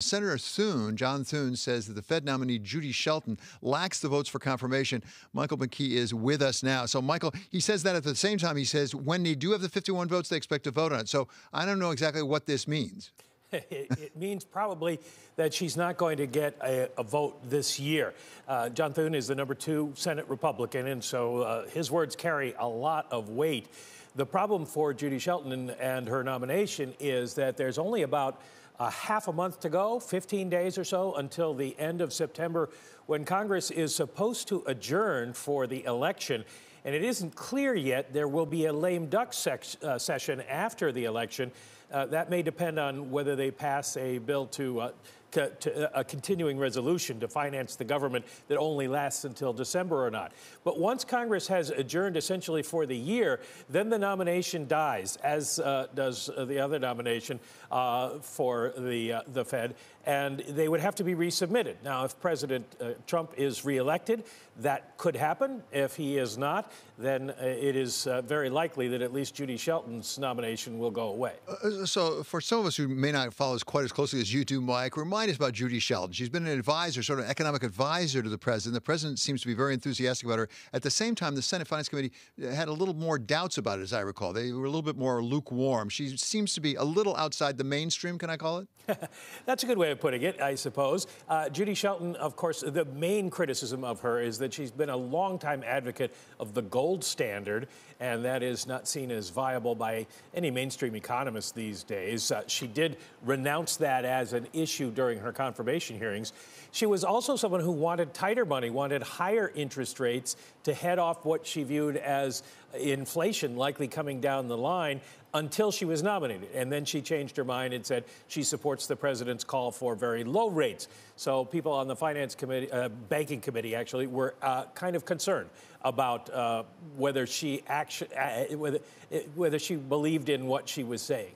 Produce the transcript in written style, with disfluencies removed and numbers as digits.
Senator Thune, John Thune, says that the Fed nominee Judy Shelton lacks the votes for confirmation. Michael McKee is with us now. So, Michael, he says that at the same time, he says when they do have the 51 votes, they expect to vote on it. So I don't know exactly what this means. It means probably that she's not going to get a vote this year. John Thune is the #2 Senate Republican, and so his words carry a lot of weight. The problem for Judy Shelton and her nomination is that there's only about half a month to go, 15 days or so, until the end of September, when Congress is supposed to adjourn for the election. And it isn't clear yet there will be a lame duck session after the election. That may depend on whether they pass a bill to a continuing resolution to finance the government that only lasts until December or not. But once Congress has adjourned essentially for the year, then the nomination dies, as does the other nomination for the Fed, and they would have to be resubmitted. Now, if President Trump is reelected, that could happen. If he is not, then it is very likely that at least Judy Shelton's nomination will go away. So for some of us who may not follow this quite as closely as you do, Mike, remind us about Judy Shelton. She's been an advisor, sort of an economic advisor to the president. The president seems to be very enthusiastic about her. At the same time, the Senate Finance Committee had a little more doubts about it, as I recall. They were a little bit more lukewarm. She seems to be a little outside the mainstream, can I call it? That's a good way of putting it, I suppose. Judy Shelton, of course, the main criticism of her is that she's been a longtime advocate of the gold standard, and that is not seen as viable by any mainstream economist these days. She did renounce that as an issue during her confirmation hearings. She was also someone who wanted tighter money, wanted higher interest rates to head off what she viewed as inflation likely coming down the line until she was nominated. And then she changed her mind and said she supports the president's call for very low rates. So people on the Finance Committee, Banking Committee actually, were kind of concerned about whether she believed in what she was saying.